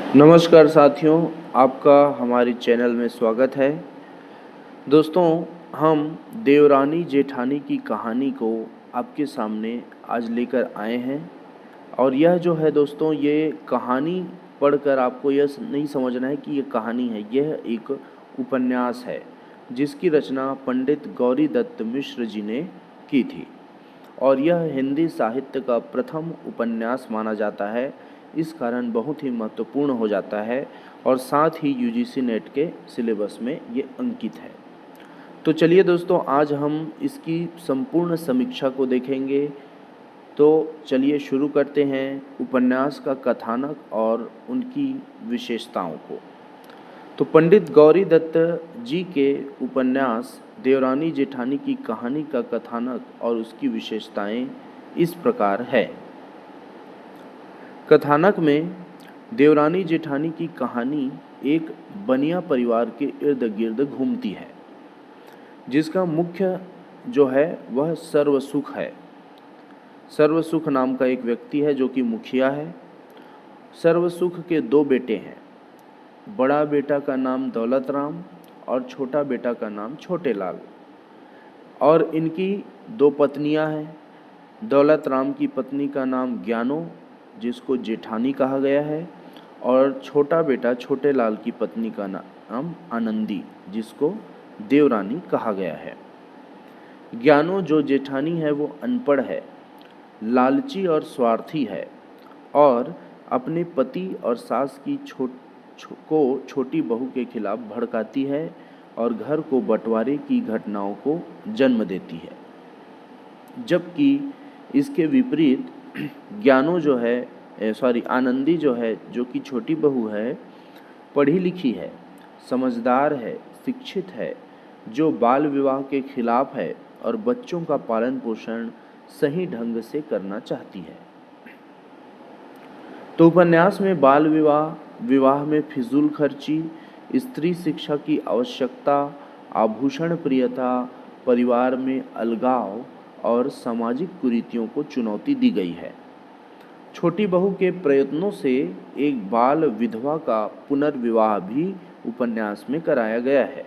नमस्कार साथियों, आपका हमारे चैनल में स्वागत है। दोस्तों, हम देवरानी जेठानी की कहानी को आपके सामने आज लेकर आए हैं। और यह जो है दोस्तों, ये कहानी पढ़कर आपको यह नहीं समझना है कि ये कहानी है, यह एक उपन्यास है जिसकी रचना पंडित गौरी दत्त मिश्र जी ने की थी। और यह हिंदी साहित्य का प्रथम उपन्यास माना जाता है, इस कारण बहुत ही महत्वपूर्ण हो जाता है और साथ ही यूजीसी नेट के सिलेबस में ये अंकित है। तो चलिए दोस्तों, आज हम इसकी संपूर्ण समीक्षा को देखेंगे। तो चलिए शुरू करते हैं उपन्यास का कथानक और उनकी विशेषताओं को। तो पंडित गौरी दत्त जी के उपन्यास देवरानी जेठानी की कहानी का कथानक और उसकी विशेषताएं इस प्रकार है। कथानक में देवरानी जेठानी की कहानी एक बनिया परिवार के इर्द गिर्द घूमती है, जिसका मुख्य जो है वह सर्वसुख है। सर्वसुख नाम का एक व्यक्ति है जो कि मुखिया है। सर्वसुख के दो बेटे हैं। बड़ा बेटा का नाम दौलत राम और छोटा बेटा का नाम छोटे लाल। और इनकी दो पत्नियां हैं। दौलत राम की पत्नी का नाम ज्ञानो, जिसको जेठानी कहा गया है, और छोटा बेटा छोटे लाल की पत्नी का नाम आनंदी, जिसको देवरानी कहा गया है। ज्ञानो जो जेठानी है वो अनपढ़ है, लालची और स्वार्थी है और अपने पति और सास की छोटी बहू के खिलाफ भड़काती है और घर को बंटवारे की घटनाओं को जन्म देती है। जबकि इसके विपरीत ज्ञानो जो है आनंदी जो है, जो कि छोटी बहू है, पढ़ी लिखी है, समझदार है, शिक्षित है, जो बाल विवाह के खिलाफ है और बच्चों का पालन पोषण सही ढंग से करना चाहती है। तो उपन्यास में बाल विवाह, विवाह में फिजूल खर्ची, स्त्री शिक्षा की आवश्यकता, आभूषण प्रियता, परिवार में अलगाव और सामाजिक कुरीतियों को चुनौती दी गई है। छोटी बहू के प्रयत्नों से एक बाल विधवा का पुनर्विवाह भी उपन्यास में कराया गया है।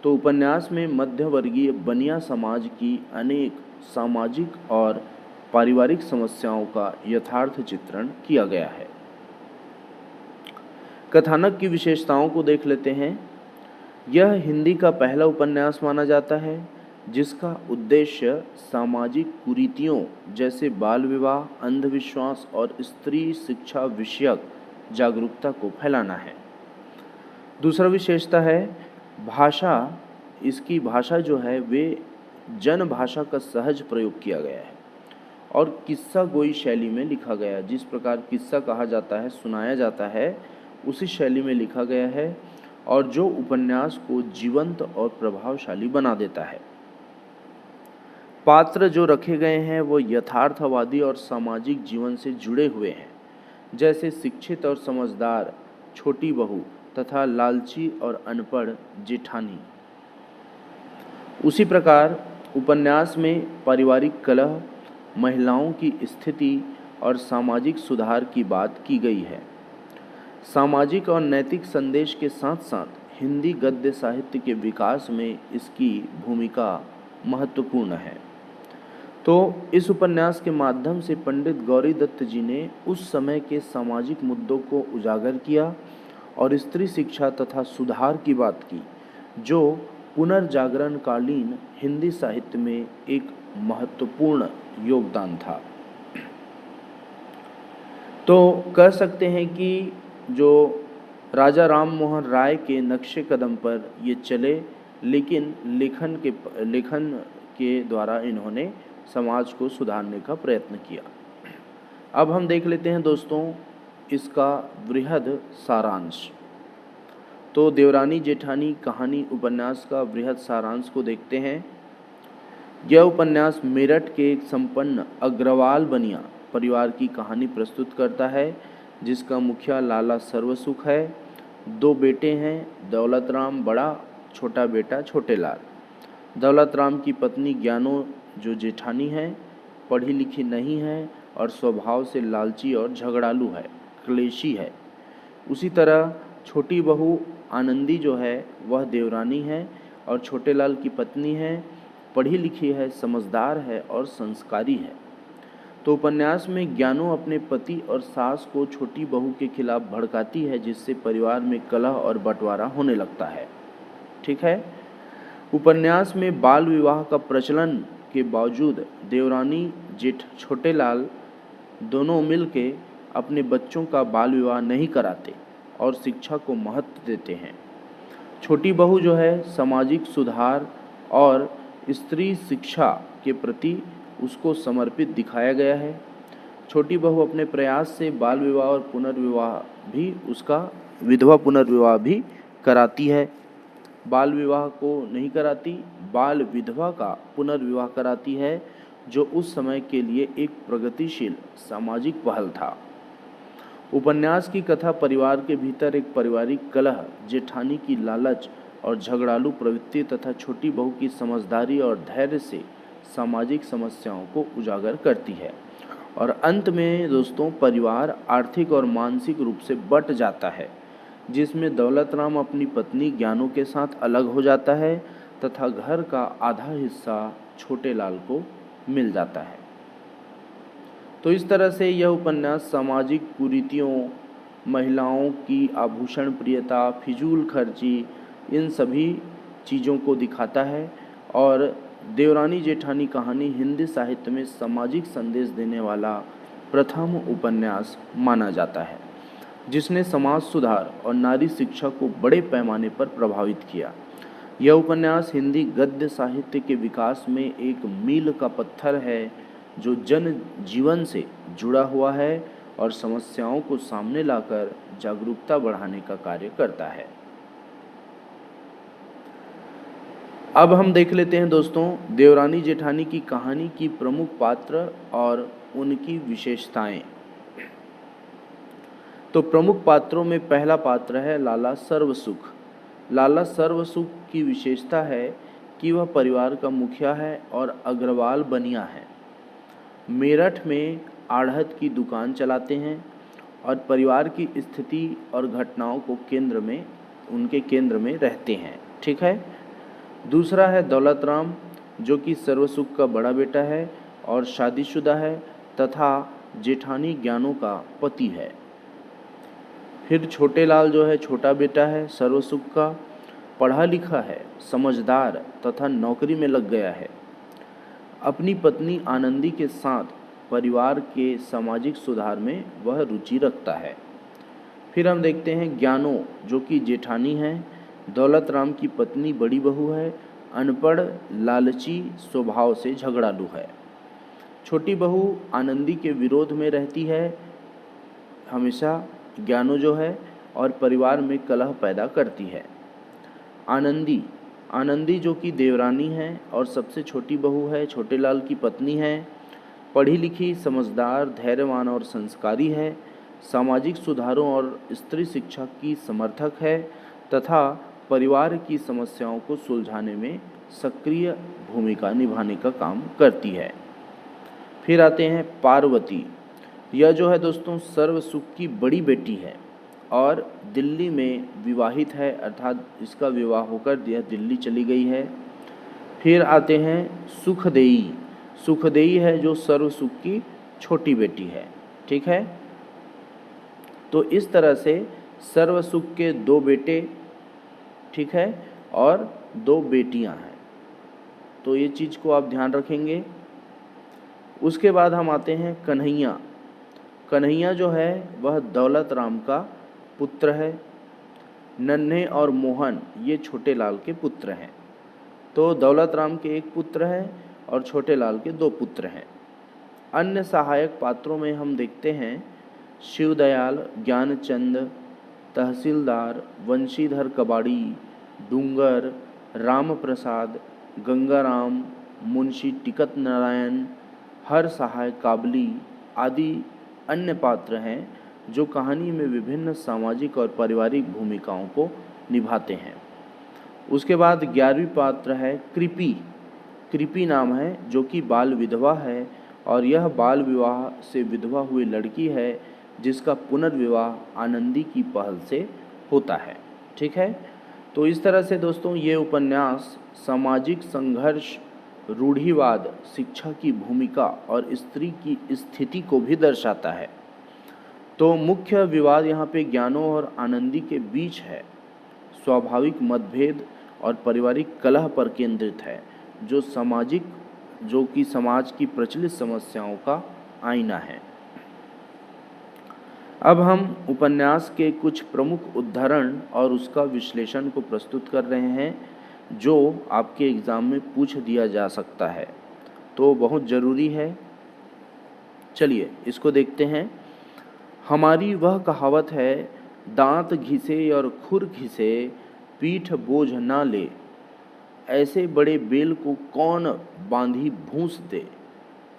तो उपन्यास में मध्यवर्गीय बनिया समाज की अनेक सामाजिक और पारिवारिक समस्याओं का यथार्थ चित्रण किया गया है। कथानक की विशेषताओं को देख लेते हैं। यह हिंदी का पहला उपन्यास माना जाता है जिसका उद्देश्य सामाजिक कुरीतियों जैसे बाल विवाह, अंधविश्वास और स्त्री शिक्षा विषयक जागरूकता को फैलाना है। दूसरा विशेषता है भाषा। इसकी भाषा जो है वे जन भाषा का सहज प्रयोग किया गया है और किस्सा गोई शैली में लिखा गया है। जिस प्रकार किस्सा कहा जाता है, सुनाया जाता है, उसी शैली में लिखा गया है और जो उपन्यास को जीवंत और प्रभावशाली बना देता है। पात्र जो रखे गए हैं वो यथार्थवादी और सामाजिक जीवन से जुड़े हुए हैं, जैसे शिक्षित और समझदार छोटी बहू तथा लालची और अनपढ़ जेठानी। उसी प्रकार उपन्यास में पारिवारिक कलह, महिलाओं की स्थिति और सामाजिक सुधार की बात की गई है। सामाजिक और नैतिक संदेश के साथ साथ हिंदी गद्य साहित्य के विकास में इसकी भूमिका महत्वपूर्ण है। तो इस उपन्यास के माध्यम से पंडित गौरी दत्त जी ने उस समय के सामाजिक मुद्दों को उजागर किया और स्त्री शिक्षा तथा सुधार की बात की, जो पुनर्जागरणकालीन हिंदी साहित्य में एक महत्वपूर्ण योगदान था। तो कह सकते हैं कि जो राजा राम मोहन राय के नक्शे कदम पर ये चले, लेकिन लेखन के द्वारा इन्होंने समाज को सुधारने का प्रयत्न किया। अब हम देख लेते हैं दोस्तों इसका वृहद सारांश। तो देवरानी जेठानी कहानी उपन्यास का वृहद सारांश को देखते हैं। यह उपन्यास मेरठ के एक संपन्न अग्रवाल बनिया परिवार की कहानी प्रस्तुत करता है, जिसका मुखिया लाला सर्वसुख है। दो बेटे हैं, दौलत राम बड़ा, छोटा बेटा छोटे लाल। दौलत राम की पत्नी ज्ञानो जो जेठानी है, पढ़ी लिखी नहीं है और स्वभाव से लालची और झगड़ालू है, क्लेशी है। उसी तरह छोटी बहू आनंदी जो है वह देवरानी है और छोटे लाल की पत्नी है, पढ़ी लिखी है, समझदार है और संस्कारी है। तो उपन्यास में ज्ञानू अपने पति और सास को छोटी बहू के खिलाफ भड़काती है, जिससे परिवार में कलह और बंटवारा होने लगता है। ठीक है। उपन्यास में बाल विवाह का प्रचलन के बावजूद देवरानी जेठ छोटे लाल दोनों मिलके अपने बच्चों का बाल विवाह नहीं कराते और शिक्षा को महत्व देते हैं। छोटी बहू जो है सामाजिक सुधार और स्त्री शिक्षा के प्रति उसको समर्पित दिखाया गया है। छोटी बहू अपने प्रयास से बाल विवाह और पुनर्विवाह भी उसका विधवा पुनर्विवाह भी कराती है। बाल विवाह को नहीं कराती, बाल विधवा का पुनर्विवाह कराती है, जो उस समय के लिए एक प्रगतिशील सामाजिक पहल था। उपन्यास की कथा परिवार के भीतर एक पारिवारिक कलह, जेठानी की लालच और झगड़ालू प्रवृत्ति तथा छोटी बहू की समझदारी और धैर्य से सामाजिक समस्याओं को उजागर करती है। और अंत में दोस्तों परिवार आर्थिक और मानसिक रूप से बंट जाता है, जिसमें दौलत राम अपनी पत्नी ज्ञानू के साथ अलग हो जाता है तथा घर का आधा हिस्सा छोटे लाल को मिल जाता है। तो इस तरह से यह उपन्यास सामाजिक कुरीतियों, महिलाओं की आभूषण प्रियता, फिजूल खर्ची, इन सभी चीज़ों को दिखाता है। और देवरानी जेठानी कहानी हिंदी साहित्य में सामाजिक संदेश देने वाला प्रथम उपन्यास माना जाता है, जिसने समाज सुधार और नारी शिक्षा को बड़े पैमाने पर प्रभावित किया। यह उपन्यास हिंदी गद्य साहित्य के विकास में एक मील का पत्थर है, जो जन जीवन से जुड़ा हुआ है और समस्याओं को सामने लाकर जागरूकता बढ़ाने का कार्य करता है। अब हम देख लेते हैं दोस्तों देवरानी जेठानी की कहानी की प्रमुख पात्र और उनकी विशेषताएं। तो प्रमुख पात्रों में पहला पात्र है लाला सर्वसुख। लाला सर्वसुख की विशेषता है कि वह परिवार का मुखिया है और अग्रवाल बनिया है। मेरठ में आढ़त की दुकान चलाते हैं और परिवार की स्थिति और घटनाओं को उनके केंद्र में रहते हैं। ठीक है। दूसरा है दौलत राम, जो कि सर्वसुख का बड़ा बेटा है और शादीशुदा है तथा जेठानी ज्ञानू का पति है। फिर छोटे लाल जो है छोटा बेटा है सर्वसुख का, पढ़ा लिखा है, समझदार तथा नौकरी में लग गया है। अपनी पत्नी आनंदी के साथ परिवार के सामाजिक सुधार में वह रुचि रखता है। फिर हम देखते हैं ज्ञानू, जो कि जेठानी है, दौलत राम की पत्नी बड़ी बहू है, अनपढ़, लालची स्वभाव से झगड़ालू है। छोटी बहू आनंदी के विरोध में रहती है हमेशा ज्ञानू जो है, और परिवार में कलह पैदा करती है। आनंदी जो कि देवरानी है और सबसे छोटी बहू है, छोटे लाल की पत्नी है, पढ़ी लिखी, समझदार, धैर्यवान और संस्कारी है, सामाजिक सुधारों और स्त्री शिक्षा की समर्थक है तथा परिवार की समस्याओं को सुलझाने में सक्रिय भूमिका निभाने का काम करती है। फिर आते हैं पार्वती। यह जो है दोस्तों सर्वसुख की बड़ी बेटी है और दिल्ली में विवाहित है, अर्थात इसका विवाह होकर यह दिल्ली चली गई है। फिर आते हैं सुखदेई। सुखदेई है जो सर्वसुख की छोटी बेटी है। ठीक है। तो इस तरह से सर्वसुख के दो बेटे, ठीक है, और दो बेटियां हैं। तो ये चीज़ को आप ध्यान रखेंगे। उसके बाद हम आते हैं कन्हैया। कन्हैया जो है वह दौलत राम का पुत्र है। नन्हे और मोहन ये छोटे लाल के पुत्र हैं। तो दौलत राम के एक पुत्र हैं और छोटे लाल के दो पुत्र हैं। अन्य सहायक पात्रों में हम देखते हैं शिवदयाल, ज्ञानचंद, तहसीलदार, वंशीधर कबाड़ी, डूंगर, राम प्रसाद, गंगाराम, मुंशी टिकट नारायण, हर सहाय काबली आदि अन्य पात्र हैं जो कहानी में विभिन्न सामाजिक और पारिवारिक भूमिकाओं को निभाते हैं। उसके बाद 11वीं पात्र है कृपी। कृपी नाम है, जो कि बाल विधवा है और यह बाल विवाह से विधवा हुई लड़की है जिसका पुनर्विवाह आनंदी की पहल से होता है। ठीक है, तो इस तरह से दोस्तों ये उपन्यास सामाजिक संघर्ष, रूढ़िवाद, शिक्षा की भूमिका और स्त्री की स्थिति को भी दर्शाता है। तो मुख्य विवाद यहाँ पे ज्ञानो और आनंदी के बीच है। स्वाभाविक मतभेद और पारिवारिक कलह पर केंद्रित है, जो कि समाज की प्रचलित समस्याओं का आईना है। अब हम उपन्यास के कुछ प्रमुख उदाहरण और उसका विश्लेषण को प्रस्तुत कर रहे हैं, जो आपके एग्ज़ाम में पूछ दिया जा सकता है, तो बहुत ज़रूरी है। चलिए इसको देखते हैं। हमारी वह कहावत है, दांत घिसे और खुर घिसे पीठ बोझ ना ले, ऐसे बड़े बेल को कौन बांधी भूंस दे।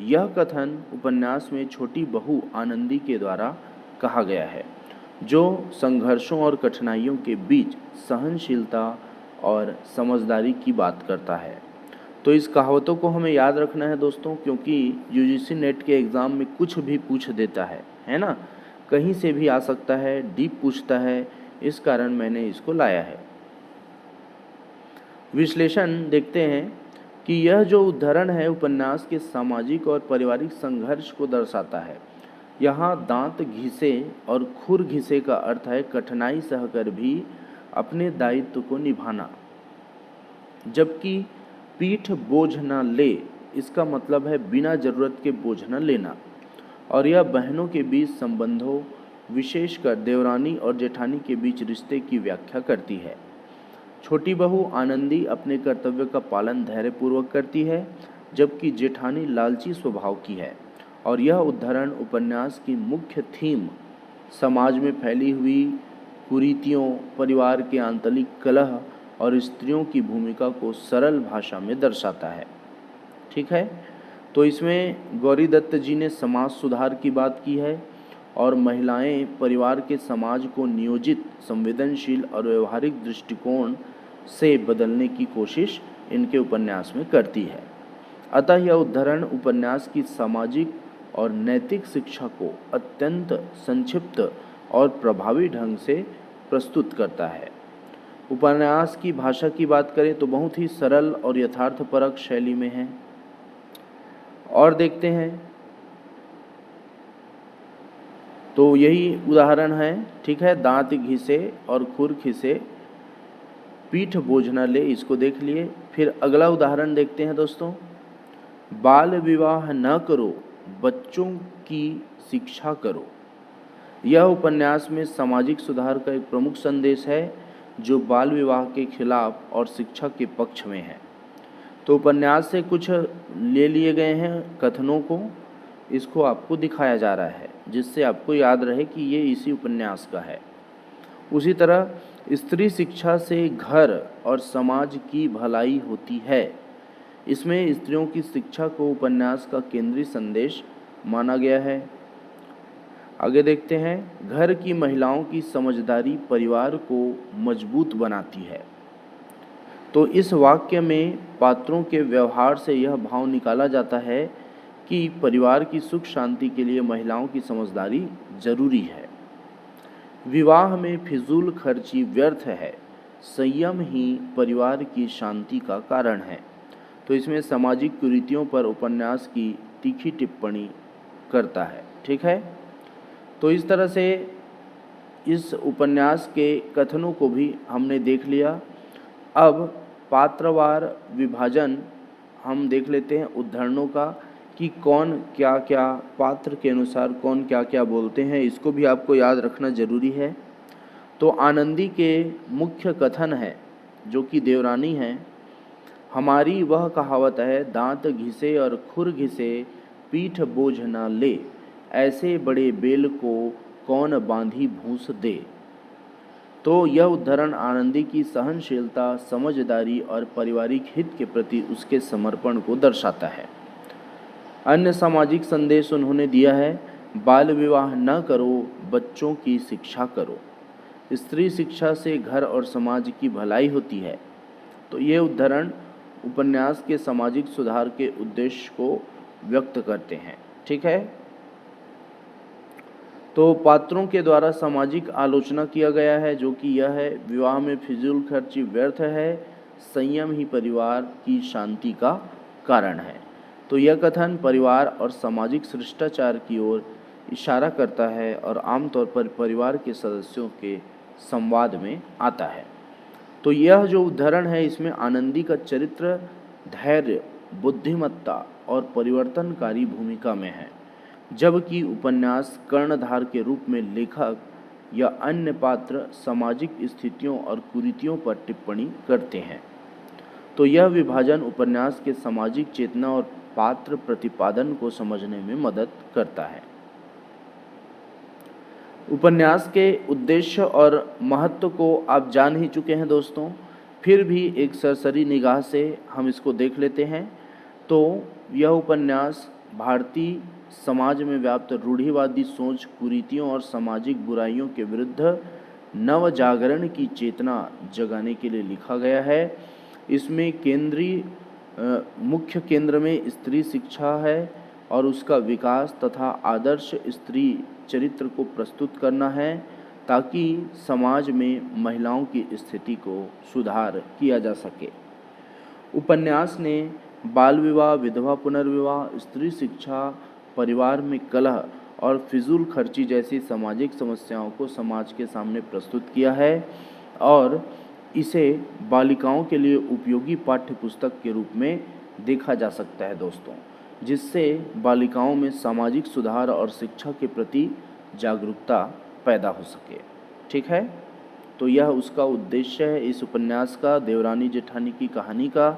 यह कथन उपन्यास में छोटी बहू आनंदी के द्वारा कहा गया है, जो संघर्षों और कठिनाइयों के बीच सहनशीलता और समझदारी की बात करता है। तो इस कहावतों को हमें याद रखना है दोस्तों, क्योंकि यूजीसी नेट के एग्ज़ाम में कुछ भी पूछ देता है ना, कहीं से भी आ सकता है, डीप पूछता है, इस कारण मैंने इसको लाया है। विश्लेषण देखते हैं कि यह जो उदाहरण है उपन्यास के सामाजिक और पारिवारिक संघर्ष को दर्शाता है। यहाँ दांत घिसे और खुर घिसे का अर्थ है कठिनाई सहकर भी अपने दायित्व को निभाना, जबकि पीठ बोझ न ले, इसका मतलब है बिना जरूरत के बोझ न लेना। और यह बहनों के बीच संबंधों, विशेषकर देवरानी और जेठानी के बीच रिश्ते की व्याख्या करती है। छोटी बहू आनंदी अपने कर्तव्य का पालन धैर्यपूर्वक करती है, जबकि जेठानी लालची स्वभाव की है। और यह उदाहरण उपन्यास की मुख्य थीम, समाज में फैली हुई कुरीतियों, परिवार के आंतरिक कलह और स्त्रियों की भूमिका को सरल भाषा में दर्शाता है। ठीक है, तो इसमें गौरी दत्त जी ने समाज सुधार की बात की है और महिलाएं परिवार के समाज को नियोजित, संवेदनशील और व्यवहारिक दृष्टिकोण से बदलने की कोशिश इनके उपन्यास में करती है। अतः यह उदाहरण उपन्यास की सामाजिक और नैतिक शिक्षा को अत्यंत संक्षिप्त और प्रभावी ढंग से प्रस्तुत करता है। उपन्यास की भाषा की बात करें तो बहुत ही सरल और यथार्थपरक शैली में है। और देखते हैं, तो यही उदाहरण है। ठीक है, दांत घिसे और खुर घिसे पीठ बोझ न ले, इसको देख लिए। फिर अगला उदाहरण देखते हैं दोस्तों। बाल विवाह न करो, बच्चों की शिक्षा करो। यह उपन्यास में सामाजिक सुधार का एक प्रमुख संदेश है, जो बाल विवाह के खिलाफ और शिक्षा के पक्ष में है। तो उपन्यास से कुछ ले लिए गए हैं कथनों को, इसको आपको दिखाया जा रहा है, जिससे आपको याद रहे कि ये इसी उपन्यास का है। उसी तरह स्त्री शिक्षा से घर और समाज की भलाई होती है। इसमें स्त्रियों की शिक्षा को उपन्यास का केंद्रीय संदेश माना गया है। आगे देखते हैं, घर की महिलाओं की समझदारी परिवार को मजबूत बनाती है। तो इस वाक्य में पात्रों के व्यवहार से यह भाव निकाला जाता है कि परिवार की सुख शांति के लिए महिलाओं की समझदारी जरूरी है। विवाह में फिजूल खर्ची व्यर्थ है, संयम ही परिवार की शांति का कारण है। तो इसमें सामाजिक कुरीतियों पर उपन्यास की तीखी टिप्पणी करता है। ठीक है, तो इस तरह से इस उपन्यास के कथनों को भी हमने देख लिया। अब पात्रवार विभाजन हम देख लेते हैं उदाहरणों का, कि कौन क्या क्या पात्र के अनुसार कौन क्या क्या बोलते हैं, इसको भी आपको याद रखना जरूरी है। तो आनंदी के मुख्य कथन है, जो कि देवरानी है, हमारी वह कहावत है, दांत घिसे और खुर घिसे पीठ बोझ न ले, ऐसे बड़े बेल को कौन बांधी भूंस दे। तो यह उदाहरण आनंदी की सहनशीलता, समझदारी और पारिवारिक हित के प्रति उसके समर्पण को दर्शाता है। अन्य सामाजिक संदेश उन्होंने दिया है, बाल विवाह न करो, बच्चों की शिक्षा करो। स्त्री शिक्षा से घर और समाज की भलाई होती है। तो ये उदाहरण उपन्यास के सामाजिक सुधार के उद्देश्य को व्यक्त करते हैं। ठीक है, तो पात्रों के द्वारा सामाजिक आलोचना किया गया है, जो कि यह है, विवाह में फिजूल खर्ची व्यर्थ है, संयम ही परिवार की शांति का कारण है। तो यह कथन परिवार और सामाजिक शिष्टाचार की ओर इशारा करता है और आमतौर पर परिवार के सदस्यों के संवाद में आता है। तो यह जो उदाहरण है, इसमें आनंदी का चरित्र धैर्य, बुद्धिमत्ता और परिवर्तनकारी भूमिका में है, जबकि उपन्यास कर्णधार के रूप में लेखक या अन्य पात्र सामाजिक स्थितियों और कुरीतियों पर टिप्पणी करते हैं। तो यह विभाजन उपन्यास के सामाजिक चेतना और पात्र प्रतिपादन को समझने में मदद करता है। उपन्यास के उद्देश्य और महत्व को आप जान ही चुके हैं दोस्तों, फिर भी एक सरसरी निगाह से हम इसको देख लेते हैं। तो यह उपन्यास भारतीय समाज में व्याप्त रूढ़िवादी सोच, कुरीतियों और सामाजिक बुराइयों के विरुद्ध नव जागरण की चेतना जगाने के लिए लिखा गया है। इसमें मुख्य केंद्र में स्त्री शिक्षा है और उसका विकास तथा आदर्श स्त्री चरित्र को प्रस्तुत करना है, ताकि समाज में महिलाओं की स्थिति को सुधार किया जा सके। उपन्यास ने बाल विवाह, विधवा पुनर्विवाह, स्त्री शिक्षा, परिवार में कलह और फिजूल खर्ची जैसी सामाजिक समस्याओं को समाज के सामने प्रस्तुत किया है और इसे बालिकाओं के लिए उपयोगी पाठ्य पुस्तक के रूप में देखा जा सकता है दोस्तों, जिससे बालिकाओं में सामाजिक सुधार और शिक्षा के प्रति जागरूकता पैदा हो सके। ठीक है, तो यह उसका उद्देश्य है इस उपन्यास का, देवरानी जेठानी की कहानी का।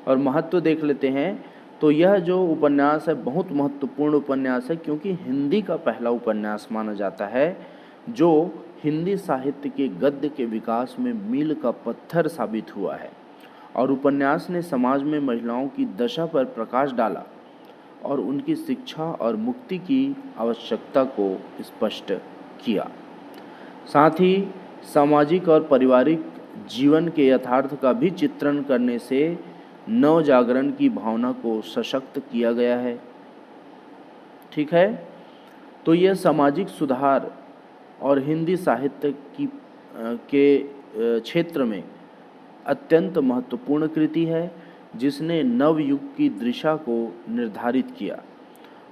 और महत्व देख लेते हैं। तो यह जो उपन्यास है बहुत महत्वपूर्ण उपन्यास है, क्योंकि हिंदी का पहला उपन्यास माना जाता है जो हिंदी साहित्य के गद्य के विकास में मील का पत्थर साबित हुआ है। और उपन्यास ने समाज में महिलाओं की दशा पर प्रकाश डाला और उनकी शिक्षा और मुक्ति की आवश्यकता को स्पष्ट किया। साथ ही सामाजिक और पारिवारिक जीवन के यथार्थ का भी चित्रण करने से नव जागरण की भावना को सशक्त किया गया है। ठीक है, तो यह सामाजिक सुधार और हिंदी साहित्य के क्षेत्र में अत्यंत महत्वपूर्ण कृति है, जिसने नव युग की दिशा को निर्धारित किया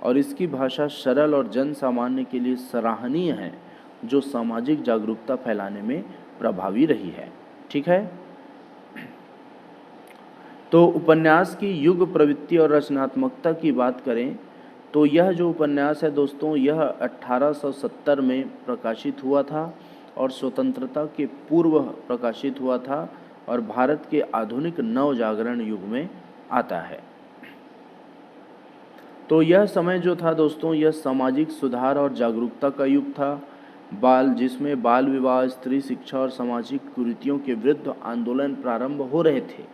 और इसकी भाषा सरल और जन सामान्य के लिए सराहनीय है, जो सामाजिक जागरूकता फैलाने में प्रभावी रही है। ठीक है, तो उपन्यास की युग प्रवृत्ति और रचनात्मकता की बात करें तो यह जो उपन्यास है दोस्तों, यह 1870 में प्रकाशित हुआ था और स्वतंत्रता के पूर्व प्रकाशित हुआ था और भारत के आधुनिक नव जागरण युग में आता है। तो यह समय जो था दोस्तों, यह सामाजिक सुधार और जागरूकता का युग था, जिसमें बाल विवाह, स्त्री शिक्षा और सामाजिक कुरीतियों के विरुद्ध आंदोलन प्रारंभ हो रहे थे।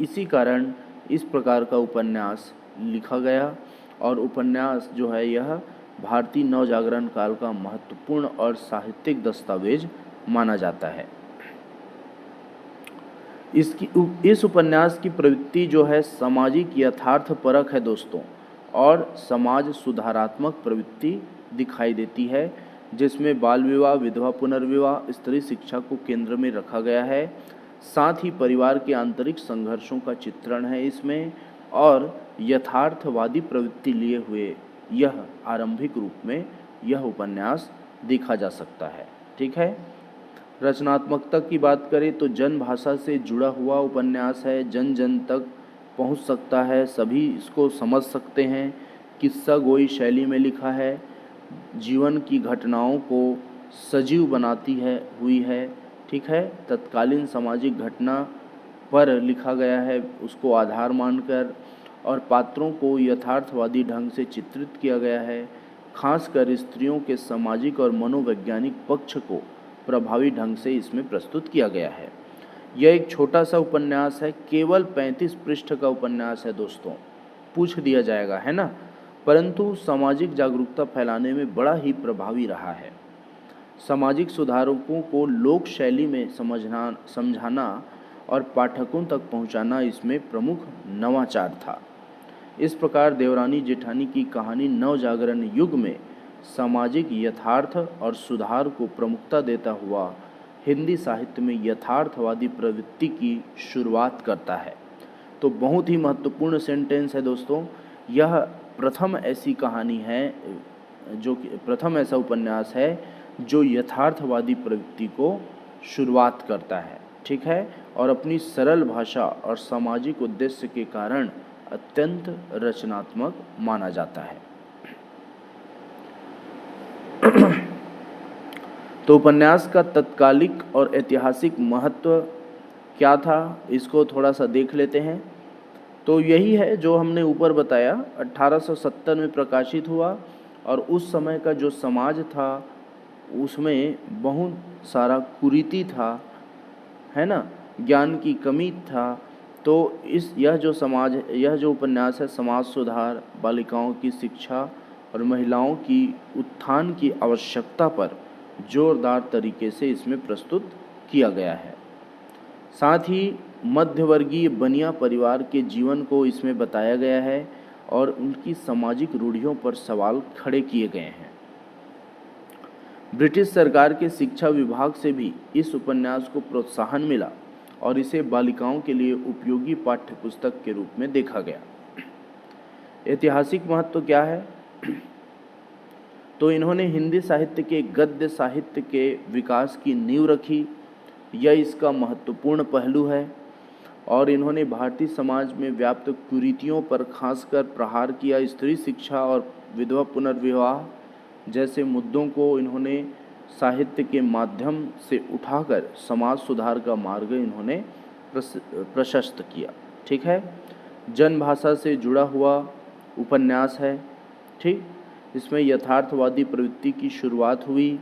इसी कारण इस प्रकार का उपन्यास लिखा गया और उपन्यास जो है यह भारतीय नवजागरण काल का महत्वपूर्ण और साहित्यिक दस्तावेज माना जाता है। इस उपन्यास की प्रवृत्ति जो है सामाजिक यथार्थ परक है दोस्तों, और समाज सुधारात्मक प्रवृत्ति दिखाई देती है, जिसमें बाल विवाह, विधवा पुनर्विवाह, स्त्री शिक्षा को केंद्र में रखा गया है। साथ ही परिवार के आंतरिक संघर्षों का चित्रण है इसमें, और यथार्थवादी प्रवृत्ति लिए हुए यह आरंभिक रूप में यह उपन्यास देखा जा सकता है। ठीक है, रचनात्मकता की बात करें तो जन भाषा से जुड़ा हुआ उपन्यास है, जन जन तक पहुंच सकता है, सभी इसको समझ सकते हैं। किस्सा गोई शैली में लिखा है, जीवन की घटनाओं को सजीव बनाती हुई है। ठीक है, तत्कालीन सामाजिक घटना पर लिखा गया है, उसको आधार मानकर, और पात्रों को यथार्थवादी ढंग से चित्रित किया गया है। खासकर स्त्रियों के सामाजिक और मनोवैज्ञानिक पक्ष को प्रभावी ढंग से इसमें प्रस्तुत किया गया है। यह एक छोटा सा उपन्यास है, केवल 35 पृष्ठ का उपन्यास है दोस्तों, पूछ दिया जाएगा है ना, परंतु सामाजिक जागरूकता फैलाने में बड़ा ही प्रभावी रहा है। सामाजिक सुधारकों को लोक शैली में समझाना और पाठकों तक पहुंचाना इसमें प्रमुख नवाचार था। इस प्रकार देवरानी जेठानी की कहानी नव जागरण युग में सामाजिक यथार्थ और सुधार को प्रमुखता देता हुआ हिंदी साहित्य में यथार्थवादी प्रवृत्ति की शुरुआत करता है। तो बहुत ही महत्वपूर्ण सेंटेंस है दोस्तों। यह प्रथम ऐसी कहानी है जो कि प्रथम ऐसा उपन्यास है जो यथार्थवादी प्रवृत्ति को शुरुआत करता है, ठीक है, और अपनी सरल भाषा और सामाजिक उद्देश्य के कारण अत्यंत रचनात्मक माना जाता है। तो उपन्यास का तत्कालिक और ऐतिहासिक महत्व क्या था, इसको थोड़ा सा देख लेते हैं। तो यही है जो हमने ऊपर बताया, 1870 में प्रकाशित हुआ और उस समय का जो समाज था उसमें बहुत सारा कुरीति था, है ना, ज्ञान की कमी था। तो यह जो उपन्यास है समाज सुधार, बालिकाओं की शिक्षा और महिलाओं की उत्थान की आवश्यकता पर जोरदार तरीके से इसमें प्रस्तुत किया गया है। साथ ही मध्यवर्गीय बनिया परिवार के जीवन को इसमें बताया गया है और उनकी सामाजिक रूढ़ियों पर सवाल खड़े किए गए हैं। ब्रिटिश सरकार के शिक्षा विभाग से भी इस उपन्यास को प्रोत्साहन मिला और इसे बालिकाओं के लिए उपयोगी पाठ्य पुस्तक के रूप में देखा गया। ऐतिहासिक महत्व क्या है? तो इन्होंने हिंदी साहित्य के गद्य साहित्य के विकास की नींव रखी, यह इसका महत्वपूर्ण पहलू है। और इन्होंने भारतीय समाज में व्याप्त कुरीतियों पर खासकर प्रहार किया। स्त्री शिक्षा और विधवा पुनर्विवाह जैसे मुद्दों को इन्होंने साहित्य के माध्यम से उठाकर समाज सुधार का मार्ग इन्होंने प्रशस्त किया, ठीक है। जनभाषा से जुड़ा हुआ उपन्यास है, ठीक। इसमें यथार्थवादी प्रवृत्ति की शुरुआत हुई,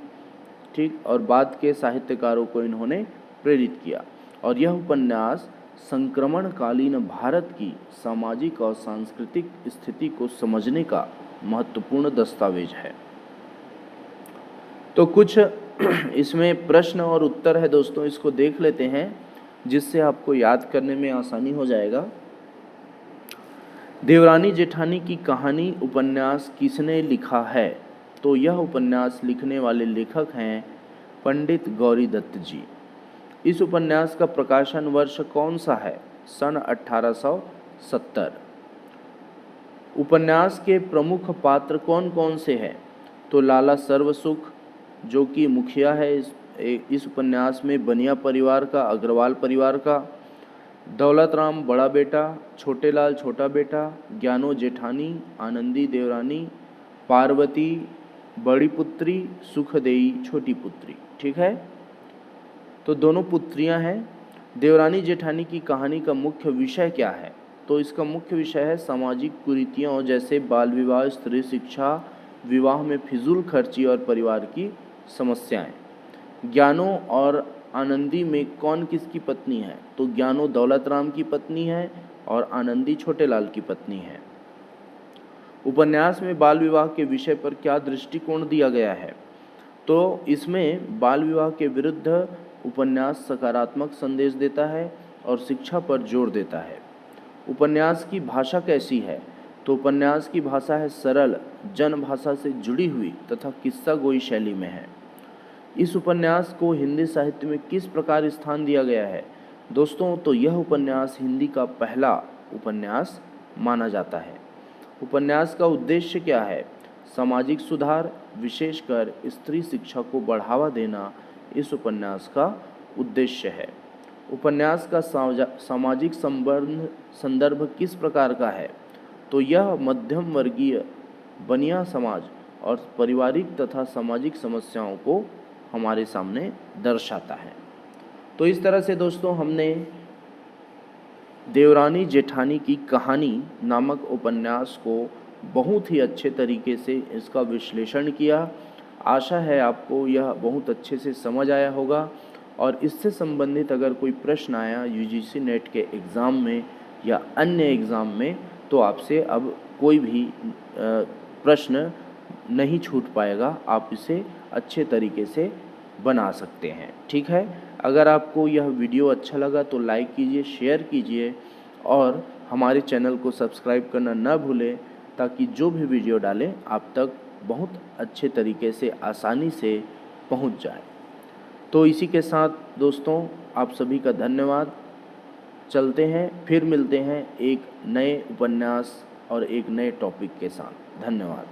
ठीक, और बाद के साहित्यकारों को इन्होंने प्रेरित किया। और यह उपन्यास संक्रमणकालीन भारत की सामाजिक और सांस्कृतिक स्थिति को समझने का महत्वपूर्ण दस्तावेज है। तो कुछ इसमें प्रश्न और उत्तर है दोस्तों, इसको देख लेते हैं जिससे आपको याद करने में आसानी हो जाएगा। देवरानी जेठानी की कहानी उपन्यास किसने लिखा है? तो यह उपन्यास लिखने वाले लेखक हैं पंडित गौरी दत्त जी। इस उपन्यास का प्रकाशन वर्ष कौन सा है? सन 1870। उपन्यास के प्रमुख पात्र कौन कौन से हैं? तो लाला सर्वसुख जो कि मुखिया है इस उपन्यास में बनिया परिवार का, अग्रवाल परिवार का, दौलत राम बड़ा बेटा, छोटेलाल छोटा बेटा, ज्ञानो जेठानी, आनंदी देवरानी, पार्वती बड़ी पुत्री, सुखदेई छोटी पुत्री, ठीक है। तो दोनों पुत्रियां हैं। देवरानी जेठानी की कहानी का मुख्य विषय क्या है? तो इसका मुख्य विषय है सामाजिक कुरीतियों जैसे बाल विवाह, स्त्री शिक्षा, विवाह में फिजूल खर्ची और परिवार की समस्याएं। ज्ञानो और आनंदी में कौन किसकी पत्नी है? तो ज्ञानो दौलत राम की पत्नी है और आनंदी छोटेलाल की पत्नी है। उपन्यास में बाल विवाह के विषय पर क्या दृष्टिकोण दिया गया है? तो इसमें बाल विवाह के विरुद्ध उपन्यास सकारात्मक संदेश देता है और शिक्षा पर जोर देता है। उपन्यास की भाषा कैसी है? तो उपन्यास की भाषा है सरल, जन भाषा से जुड़ी हुई तथा किस्सा गोई शैली में है। इस उपन्यास को हिंदी साहित्य में किस प्रकार स्थान दिया गया है? दोस्तों, तो यह उपन्यास हिंदी का पहला उपन्यास माना जाता है। उपन्यास का उद्देश्य क्या है? सामाजिक सुधार, विशेषकर स्त्री शिक्षा को बढ़ावा देना इस उपन्यास का उद्देश्य है। उपन्यास का सामाजिक संदर्भ किस प्रकार का है? तो यह मध्यम वर्गीय बनिया समाज और पारिवारिक तथा सामाजिक समस्याओं को हमारे सामने दर्शाता है। तो इस तरह से दोस्तों हमने देवरानी जेठानी की कहानी नामक उपन्यास को बहुत ही अच्छे तरीके से इसका विश्लेषण किया। आशा है आपको यह बहुत अच्छे से समझ आया होगा और इससे संबंधित अगर कोई प्रश्न आया यूजीसी नेट के एग्ज़ाम में या अन्य एग्ज़ाम में तो आपसे अब कोई भी प्रश्न नहीं छूट पाएगा, आप इसे अच्छे तरीके से बना सकते हैं, ठीक है। अगर आपको यह वीडियो अच्छा लगा तो लाइक कीजिए, शेयर कीजिए और हमारे चैनल को सब्सक्राइब करना न भूलें ताकि जो भी वीडियो डालें आप तक बहुत अच्छे तरीके से आसानी से पहुंच जाए। तो इसी के साथ दोस्तों आप सभी का धन्यवाद। चलते हैं, फिर मिलते हैं एक नए उपन्यास और एक नए टॉपिक के साथ। धन्यवाद।